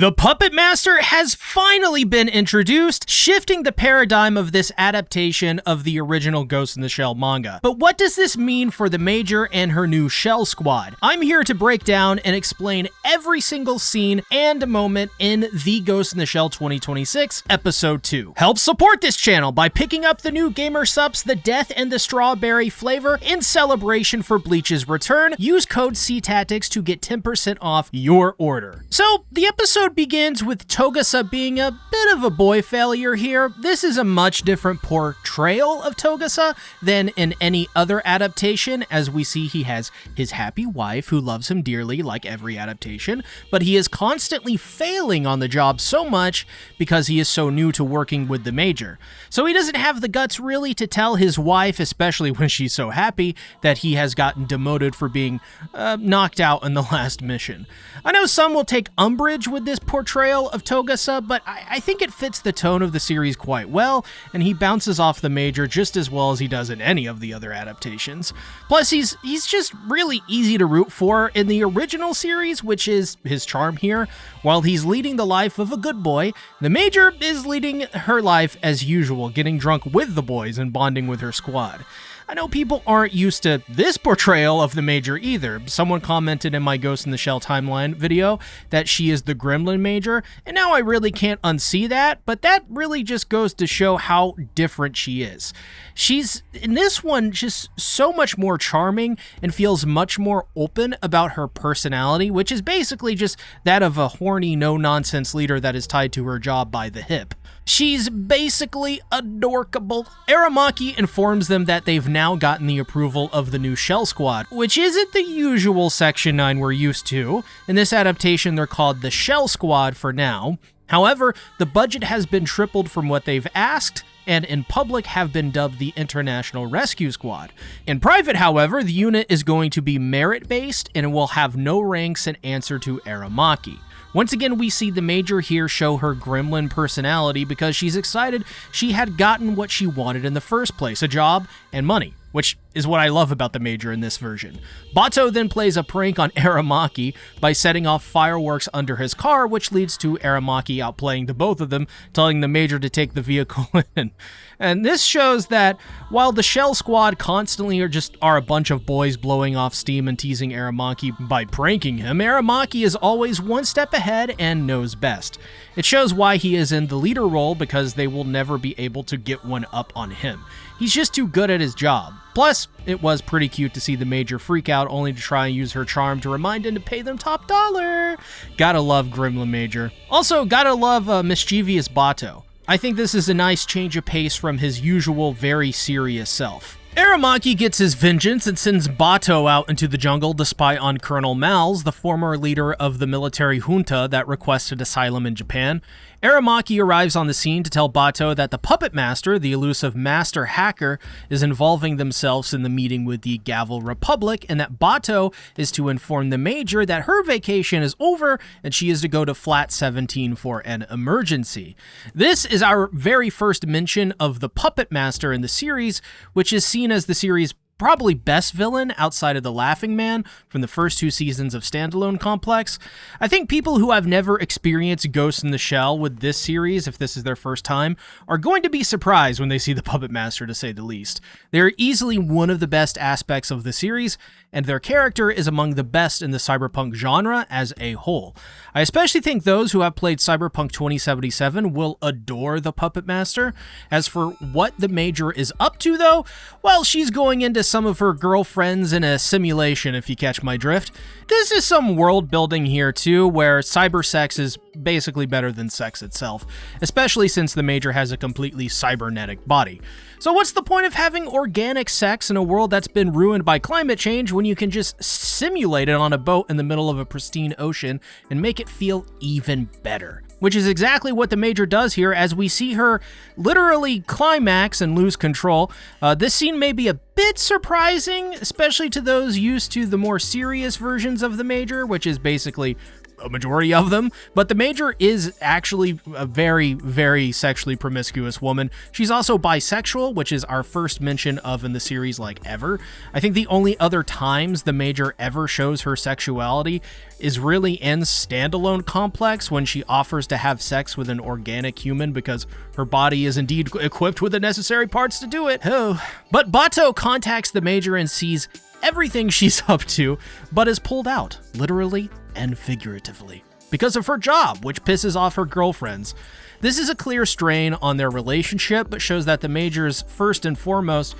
The Puppet Master has finally been introduced, shifting the paradigm of this adaptation of the original Ghost in the Shell manga. But what does this mean for the Major and her new Shell Squad? I'm here to break down and explain every single scene and moment in the Ghost in the Shell 2026 Episode 2. Help support this channel by picking up the new Gamer Sups, the Death and the Strawberry flavor in celebration for Bleach's return. Use code SeaTactics to get 10% off your order. So, the episode begins with Togusa being a bit of a boy failure here. This is a much different portrayal of Togusa than in any other adaptation, as we see he has his happy wife who loves him dearly like every adaptation, but he is constantly failing on the job so much because he is so new to working with the Major. So he doesn't have the guts really to tell his wife, especially when she's so happy, that he has gotten demoted for being knocked out in the last mission. I know some will take umbrage with this portrayal of Togusa, but I think it fits the tone of the series quite well, and he bounces off the Major just as well as he does in any of the other adaptations. Plus, he's just really easy to root for in the original series, which is his charm here. While he's leading the life of a good boy, the Major is leading her life as usual, getting drunk with the boys and bonding with her squad. I know people aren't used to this portrayal of the Major either. Someone commented in my Ghost in the Shell timeline video that she is the Gremlin Major, and now I really can't unsee that, but that really just goes to show how different she is. She's, in this one, just so much more charming and feels much more open about her personality, which is basically just that of a horny, no-nonsense leader that is tied to her job by the hip. She's basically adorkable. Aramaki informs them that they've now gotten the approval of the new Shell Squad, which isn't the usual Section 9 we're used to. In this adaptation, they're called the Shell Squad for now. However, the budget has been tripled from what they've asked, and in public have been dubbed the International Rescue Squad. In private, however, the unit is going to be merit-based and will have no ranks in answer to Aramaki. Once again, we see the Major here show her gremlin personality because she's excited she had gotten what she wanted in the first place, a job and money, which is what I love about the Major in this version. Bato then plays a prank on Aramaki by setting off fireworks under his car, which leads to Aramaki outplaying the both of them, telling the Major to take the vehicle in. And this shows that while the Shell Squad constantly are a bunch of boys blowing off steam and teasing Aramaki by pranking him, Aramaki is always one step ahead and knows best. It shows why he is in the leader role, because they will never be able to get one up on him. He's just too good at his job. Plus, it was pretty cute to see the Major freak out only to try and use her charm to remind him to pay them top dollar. Gotta love Gremlin Major. Also, gotta love mischievous Bato. I think this is a nice change of pace from his usual very serious self. Aramaki gets his vengeance and sends Bato out into the jungle to spy on Colonel Malz, the former leader of the military junta that requested asylum in Japan. Aramaki arrives on the scene to tell Bato that the Puppet Master, the elusive master hacker, is involving themselves in the meeting with the Gavel Republic, and that Bato is to inform the Major that her vacation is over and she is to go to Flat 17 for an emergency. This is our very first mention of the Puppet Master in the series, which is seen as the series' probably best villain outside of the Laughing Man from the first two seasons of Standalone Complex. I think people who have never experienced Ghost in the Shell with this series, if this is their first time, are going to be surprised when they see the Puppet Master, to say the least. They're easily one of the best aspects of the series, and their character is among the best in the cyberpunk genre as a whole. I especially think those who have played Cyberpunk 2077 will adore the Puppet Master. As for what the Major is up to, though, well, she's going into some of her girlfriends in a simulation, if you catch my drift. This is some world building here too, where cyber sex is basically better than sex itself, especially since the Major has a completely cybernetic body. So what's the point of having organic sex in a world that's been ruined by climate change when you can just simulate it on a boat in the middle of a pristine ocean and make it feel even better? Which is exactly what the Major does here, as we see her literally climax and lose control. This scene may be a bit surprising, especially to those used to the more serious versions of the Major, which is basically a majority of them, but the Major is actually a very, very sexually promiscuous woman. She's also bisexual, which is our first mention of in the series like ever. I think the only other times the Major ever shows her sexuality is really in Standalone Complex, when she offers to have sex with an organic human because her body is indeed equipped with the necessary parts to do it. Oh. But Bato contacts the Major and sees everything she's up to, but is pulled out, literally and figuratively, because of her job, which pisses off her girlfriends. This is a clear strain on their relationship, but shows that the Major's, first and foremost,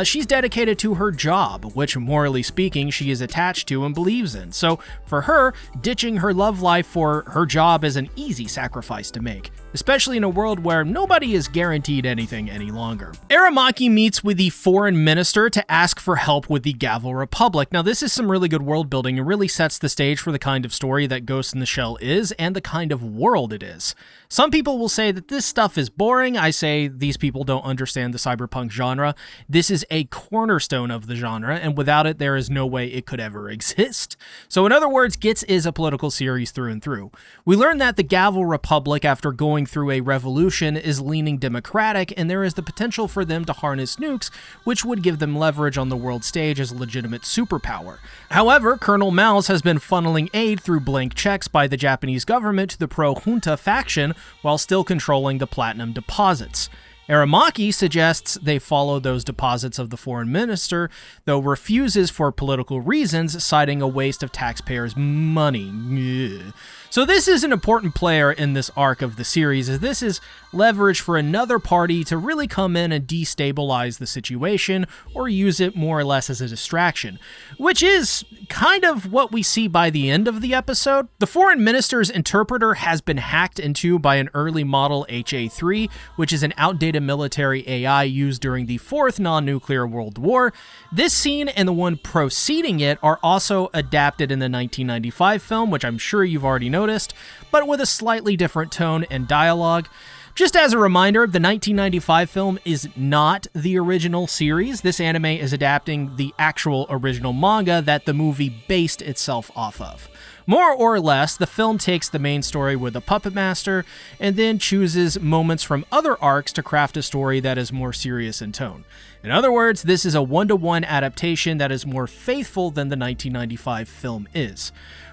she's dedicated to her job, which, morally speaking, she is attached to and believes in. So, for her, ditching her love life for her job is an easy sacrifice to make, especially in a world where nobody is guaranteed anything any longer. Aramaki meets with the foreign minister to ask for help with the Gavel Republic. Now, this is some really good world building and really sets the stage for the kind of story that Ghost in the Shell is and the kind of world it is. Some people will say that this stuff is boring. I say these people don't understand the cyberpunk genre. This is a cornerstone of the genre, and without it, there is no way it could ever exist. So in other words, Gits is a political series through and through. We learn that the Gavel Republic, after going through a revolution, is leaning democratic, and there is the potential for them to harness nukes, which would give them leverage on the world stage as a legitimate superpower. However, Colonel Mouse has been funneling aid through blank checks by the Japanese government to the pro-junta faction while still controlling the platinum deposits. Aramaki suggests they follow those deposits of the foreign minister, though refuses for political reasons, citing a waste of taxpayers' money. Ugh. So this is an important player in this arc of the series, as this is leverage for another party to really come in and destabilize the situation, or use it more or less as a distraction, which is kind of what we see by the end of the episode. The foreign minister's interpreter has been hacked into by an early model HA-3, which is an outdated military AI used during the Fourth Non-Nuclear World War. This scene and the one preceding it are also adapted in the 1995 film, which I'm sure you've already noticed, but with a slightly different tone and dialogue. Just as a reminder, the 1995 film is not the original series. This anime is adapting the actual original manga that the movie based itself off of. More or less, the film takes the main story with the puppet master and then chooses moments from other arcs to craft a story that is more serious in tone. In other words, this is a one-to-one adaptation that is more faithful than the 1995 film is.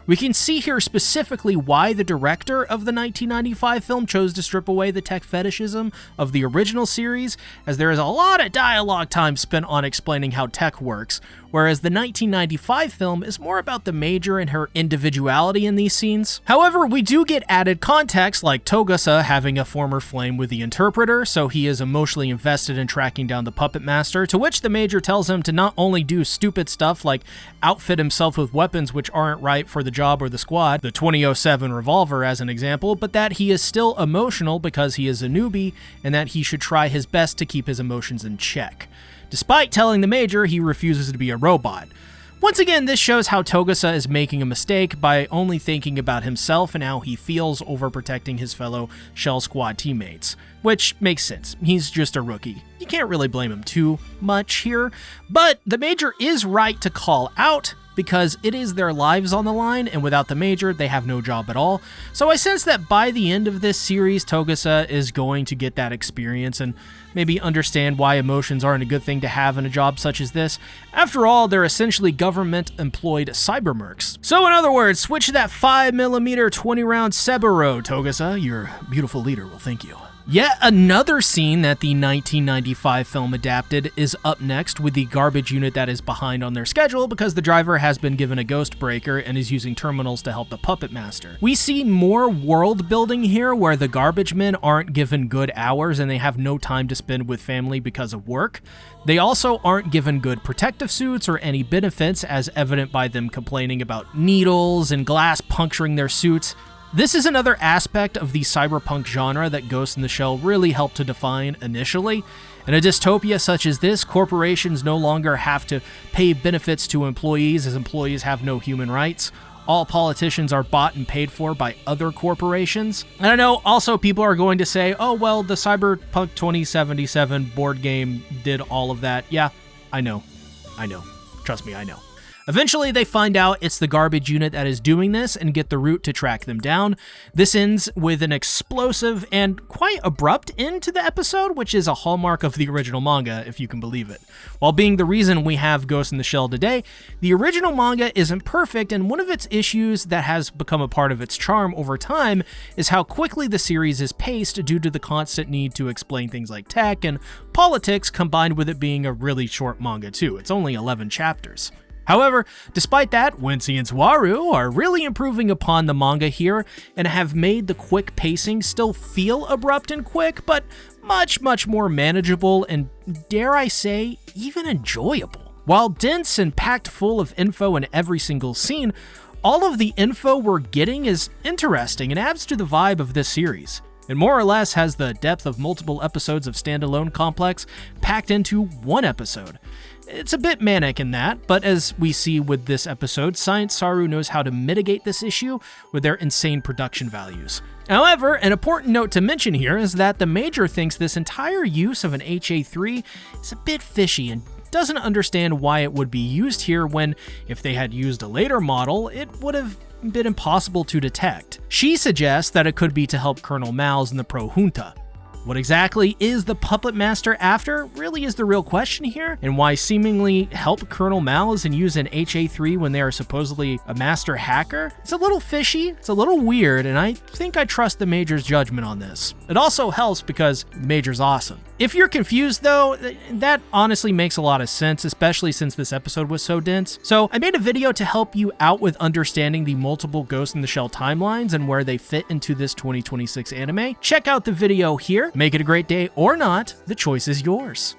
We can see here specifically why the director of the 1995 film chose to strip away the tech fetishism of the original series, as there is a lot of dialogue time spent on explaining how tech works, whereas the 1995 film is more about the Major and her individuality in these scenes. However, we do get added context, like Togusa having a former flame with the interpreter, so he is emotionally invested in tracking down the puppet master, to which the Major tells him to not only do stupid stuff like outfit himself with weapons which aren't right for the job or the squad, the 2007 revolver as an example, but that he is still emotional because he is a newbie, and that he should try his best to keep his emotions in check. Despite telling the Major he refuses to be a robot. Once again, this shows how Togusa is making a mistake by only thinking about himself and how he feels over protecting his fellow Shell Squad teammates. Which makes sense. He's just a rookie. You can't really blame him too much here, but the Major is right to call out, because it is their lives on the line, and without the Major, they have no job at all. So I sense that by the end of this series, Togusa is going to get that experience and maybe understand why emotions aren't a good thing to have in a job such as this. After all, they're essentially government-employed cybermercs. So in other words, switch that 5mm 20-round Seburo, Togusa. Your beautiful leader will thank you. Yet another scene that the 1995 film adapted is up next with the garbage unit that is behind on their schedule because the driver has been given a ghost breaker and is using terminals to help the puppet master. We see more world building here where the garbage men aren't given good hours and they have no time to spend with family because of work. They also aren't given good protective suits or any benefits, as evident by them complaining about needles and glass puncturing their suits. This is another aspect of the cyberpunk genre that Ghost in the Shell really helped to define initially. In a dystopia such as this, corporations no longer have to pay benefits to employees, as employees have no human rights. All politicians are bought and paid for by other corporations. And I know also people are going to say, oh, well, the Cyberpunk 2077 board game did all of that. Yeah, I know. Trust me, I know. Eventually, they find out it's the garbage unit that is doing this and get the route to track them down. This ends with an explosive and quite abrupt end to the episode, which is a hallmark of the original manga, if you can believe it. While being the reason we have Ghost in the Shell today, the original manga isn't perfect, and one of its issues that has become a part of its charm over time is how quickly the series is paced due to the constant need to explain things like tech and politics, combined with it being a really short manga too. It's only 11 chapters. However, despite that, Wincy and Swaru are really improving upon the manga here and have made the quick pacing still feel abrupt and quick, but much more manageable and, dare I say, even enjoyable. While dense and packed full of info in every single scene, all of the info we're getting is interesting and adds to the vibe of this series. It more or less has the depth of multiple episodes of standalone complex packed into one episode. It's a bit manic in that, but as we see with this episode, Science Saru knows how to mitigate this issue with their insane production values. However, an important note to mention here is that the Major thinks this entire use of an HA3 is a bit fishy and doesn't understand why it would be used here when, if they had used a later model, it would have been impossible to detect. She suggests that it could be to help Colonel Miles and the Pro-Junta. What exactly is the Puppet Master after really is the real question here, and why seemingly help Colonel Miles and use an HA3 when they are supposedly a master hacker? It's a little fishy, it's a little weird, and I think I trust the Major's judgment on this. It also helps because the Major's awesome. If you're confused though, that honestly makes a lot of sense, especially since this episode was so dense. So I made a video to help you out with understanding the multiple Ghost in the Shell timelines and where they fit into this 2026 anime. Check out the video here. Make it a great day or not, the choice is yours.